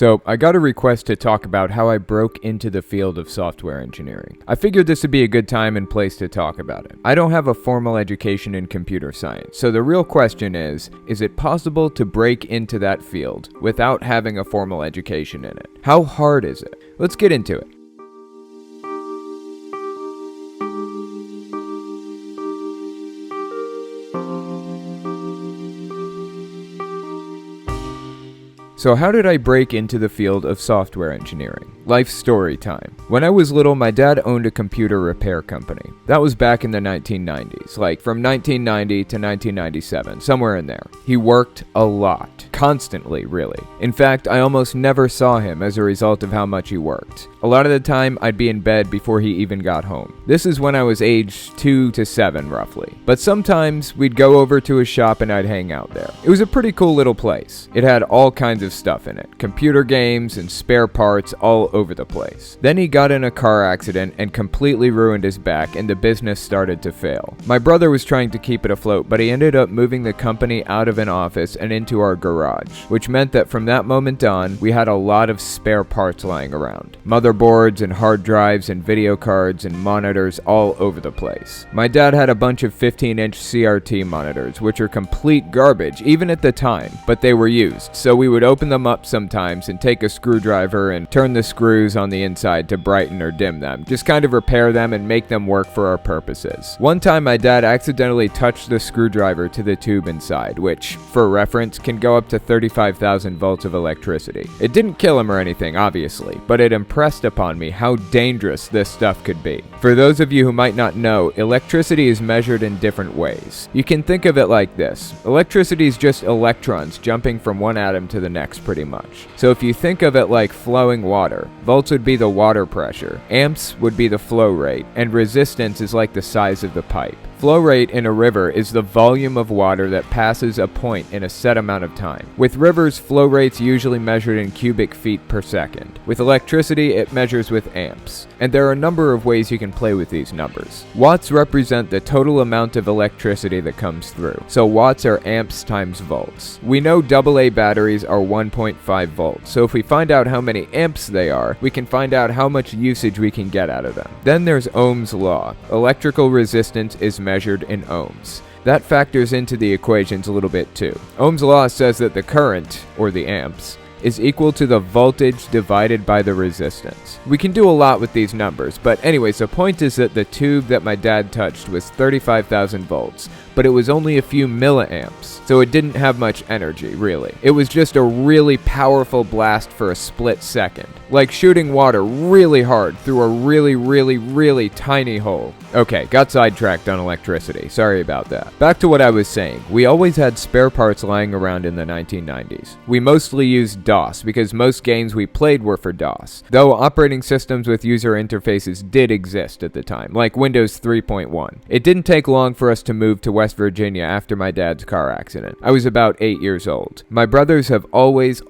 So, I got a request to talk about how I broke into the field of software engineering. I figured this would be a good time and place to talk about it. I don't have a formal education in computer science, so the real question is it possible to break into that field without having a formal education in it? How hard is it? Let's get into it. So how did I break into the field of software engineering? Life story time. When I was little, my dad owned a computer repair company. That was back in the 1990s, like from 1990 to 1997, somewhere in there. He worked a lot. Constantly, really. In fact, I almost never saw him as a result of how much he worked. A lot of the time, I'd be in bed before he even got home. This is when I was age 2 to 7, roughly. But sometimes, we'd go over to his shop and I'd hang out there. It was a pretty cool little place. It had all kinds of stuff in it. Computer games and spare parts all over the place. Then he got in a car accident and completely ruined his back, and the business started to fail. My brother was trying to keep it afloat, but he ended up moving the company out of an office and into our garage, which meant that from that moment on, we had a lot of spare parts lying around. Motherboards and hard drives and video cards and monitors all over the place. My dad had a bunch of 15-inch CRT monitors, which are complete garbage, even at the time, but they were used, so we would open them up sometimes and take a screwdriver and turn the screws on the inside to brighten or dim them, just kind of repair them and make them work for our purposes. One time my dad accidentally touched the screwdriver to the tube inside, which, for reference, can go up to 35,000 volts of electricity. It didn't kill him or anything, obviously, but it impressed upon me how dangerous this stuff could be. For those of you who might not know, electricity is measured in different ways. You can think of it like this. Electricity is just electrons jumping from one atom to the next, pretty much. So if you think of it like flowing water, volts would be the water pressure, amps would be the flow rate, and resistance is like the size of the pipe. Flow rate in a river is the volume of water that passes a point in a set amount of time. With rivers, flow rate's usually measured in cubic feet per second. With electricity, it measures with amps. And there are a number of ways you can play with these numbers. Watts represent the total amount of electricity that comes through. So watts are amps times volts. We know AA batteries are 1.5 volts. So if we find out how many amps they are, we can find out how much usage we can get out of them. Then there's Ohm's law. Electrical resistance is measured in ohms. That factors into the equations a little bit too. Ohm's law says that the current, or the amps, is equal to the voltage divided by the resistance. We can do a lot with these numbers, but anyways, the point is that the tube that my dad touched was 35,000 volts, but it was only a few milliamps, so it didn't have much energy, really. It was just a really powerful blast for a split second, like shooting water really hard through a really tiny hole. Okay, got sidetracked on electricity, sorry about that. Back to what I was saying, we always had spare parts lying around in the 1990s. We mostly used DOS, because most games we played were for DOS, though operating systems with user interfaces did exist at the time, like Windows 3.1. It didn't take long for us to move to West Virginia after my dad's car accident. I was about 8 years old. My brothers have always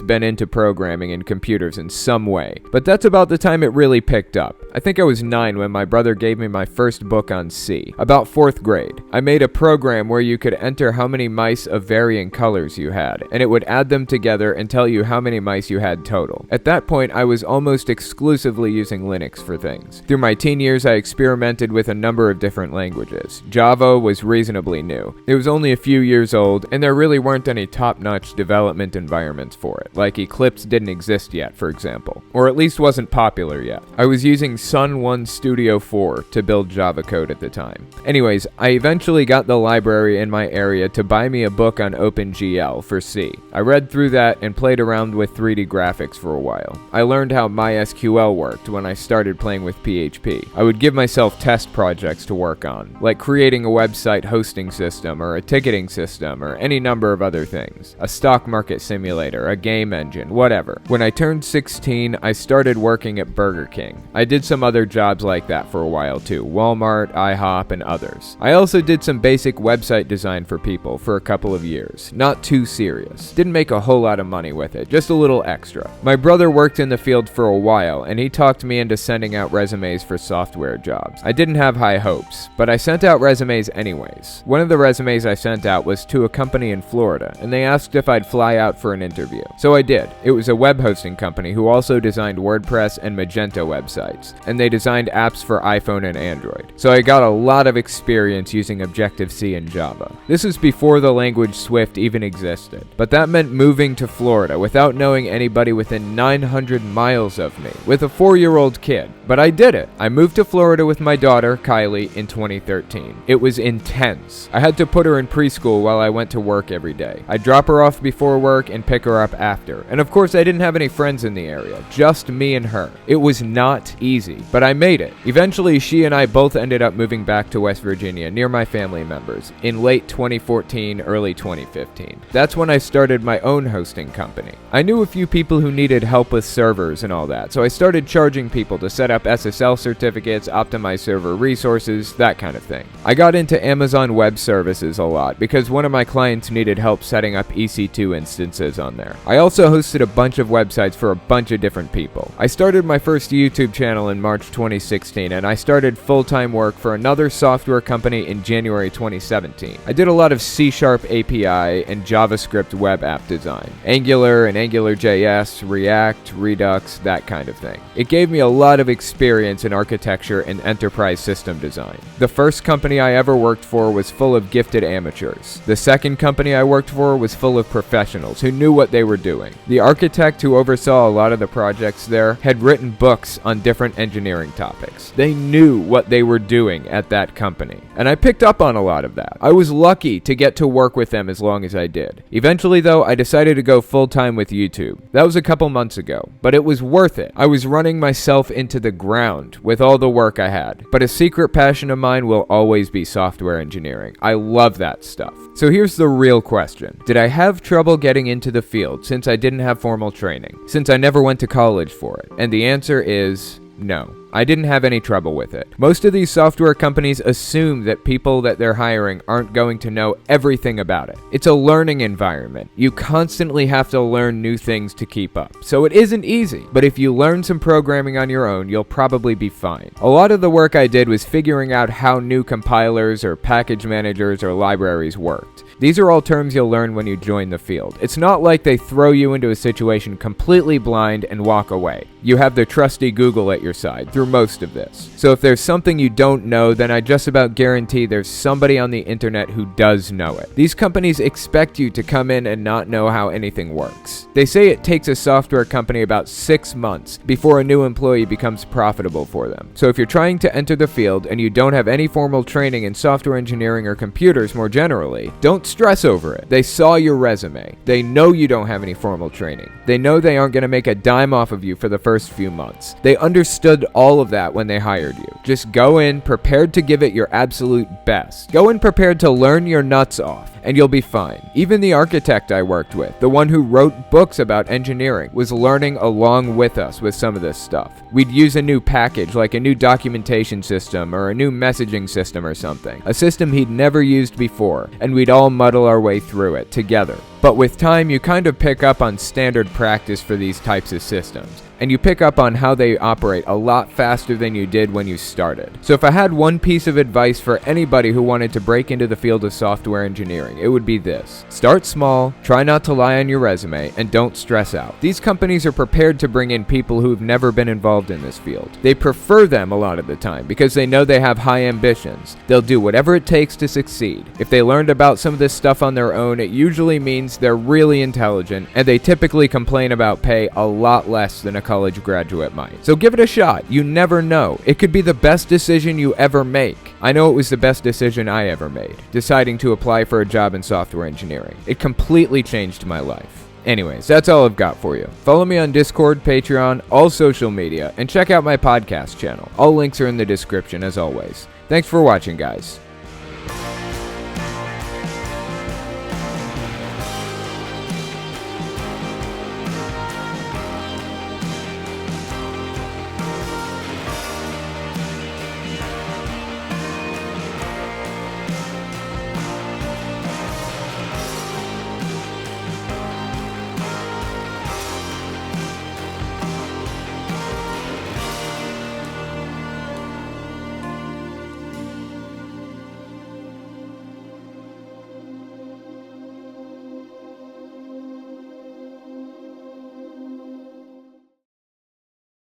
been into programming and computers in some way, but that's about the time it really picked up. I think I was 9 when my brother gave me my first book on C. About 4th grade, I made a program where you could enter how many mice of varying colors you had, and it would add them together and tell you how many mice you had total. At that point, I was almost exclusively using Linux for things. Through my teen years, I experimented with a number of different languages. Java was reasonably new. It was only a few years old, and there really weren't any top-notch development environments for it. Like Eclipse didn't exist yet, for example. Or at least wasn't popular yet. I was using Sun 1 Studio 4 to build Java code at the time. Anyways, I eventually got the library in my area to buy me a book on OpenGL for C. I read through that and played around with 3D graphics for a while. I learned how MySQL worked when I started playing with PHP. I would give myself test projects to work on, like creating a website hosting system or a ticketing system or any number of other things. A stock market simulator, a game engine, whatever. When I turned 16, I started working at Burger King. I did some other jobs like that for a while too, too, Walmart, IHOP, and others. I also did some basic website design for people for a couple of years. Not too serious. Didn't make a whole lot of money with it, just a little extra. My brother worked in the field for a while, and he talked me into sending out resumes for software jobs. I didn't have high hopes, but I sent out resumes anyways. One of the resumes I sent out was to a company in Florida, and they asked if I'd fly out for an interview. So I did. It was a web hosting company who also designed WordPress and Magento websites, and they designed apps for iPhone and Android. So I got a lot of experience using Objective-C and Java. This was before the language Swift even existed, but that meant moving to Florida without knowing anybody within 900 miles of me, with a 4-year-old kid. But I did it. I moved to Florida with my daughter, Kylie, in 2013. It was intense. I had to put her in preschool while I went to work every day. I'd drop her off before work and pick her up after. And of course, I didn't have any friends in the area, just me and her. It was not easy, but I made it. Eventually, she and I both ended up moving back to West Virginia near my family members in late 2014, early 2015. That's when I started my own hosting company. I knew a few people who needed help with servers and all that, so I started charging people to set up SSL certificates, optimize server resources, that kind of thing. I got into Amazon Web Services a lot because one of my clients needed help setting up EC2 instances on there. I also hosted a bunch of websites for a bunch of different people. I started my first YouTube channel in March 2016, and I started full-time work for another software company in January 2017. I did a lot of C# API and JavaScript web app design, Angular and AngularJS, React, Redux, that kind of thing. It gave me a lot of experience in architecture and enterprise system design. The first company I ever worked for was full of gifted amateurs. The second company I worked for was full of professionals who knew what they were doing. The architect who oversaw a lot of the projects there had written books on different engineering topics. They knew what they were doing at that company, and I picked up on a lot of that. I was lucky to get to work with them as long as I did. Eventually though, I decided to go full-time with YouTube. That was a couple months ago, but it was worth it. I was running myself into the ground with all the work I had, but a secret passion of mine will always be software engineering. I love that stuff. So here's the real question. Did I have trouble getting into the field since I didn't have formal training? Since I never went to college for it? And the answer is no. I didn't have any trouble with it. Most of these software companies assume that people that they're hiring aren't going to know everything about it. It's a learning environment. You constantly have to learn new things to keep up. So it isn't easy, but if you learn some programming on your own, you'll probably be fine. A lot of the work I did was figuring out how new compilers or package managers or libraries worked. These are all terms you'll learn when you join the field. It's not like they throw you into a situation completely blind and walk away. You have the trusty Google at your side through most of this. So if there's something you don't know, then I just about guarantee there's somebody on the internet who does know it. These companies expect you to come in and not know how anything works. They say it takes a software company about 6 months before a new employee becomes profitable for them. So if you're trying to enter the field and you don't have any formal training in software engineering or computers more generally, don't stress over it. They saw your resume. They know you don't have any formal training. They know they aren't going to make a dime off of you for the first few months. They understood all of that when they hired you. Just go in prepared to give it your absolute best. Go in prepared to learn your nuts off, and you'll be fine. Even the architect I worked with, the one who wrote books about engineering, was learning along with us with some of this stuff. We'd use a new package, like a new documentation system or a new messaging system or something, a system he'd never used before, and we'd all muddle our way through it together. But with time, you kind of pick up on standard practice for these types of systems, and you pick up on how they operate a lot faster than you did when you started. So if I had one piece of advice for anybody who wanted to break into the field of software engineering, it would be this. Start small, try not to lie on your resume, and don't stress out. These companies are prepared to bring in people who've never been involved in this field. They prefer them a lot of the time because they know they have high ambitions. They'll do whatever it takes to succeed. If they learned about some of this stuff on their own, it usually means they're really intelligent, and they typically complain about pay a lot less than a college graduate might. So give it a shot. You never know. It could be the best decision you ever make. I know it was the best decision I ever made, deciding to apply for a job in software engineering. It completely changed my life. Anyways, that's all I've got for you. Follow me on Discord, Patreon, all social media, and check out my podcast channel. All links are in the description as always. Thanks for watching, guys.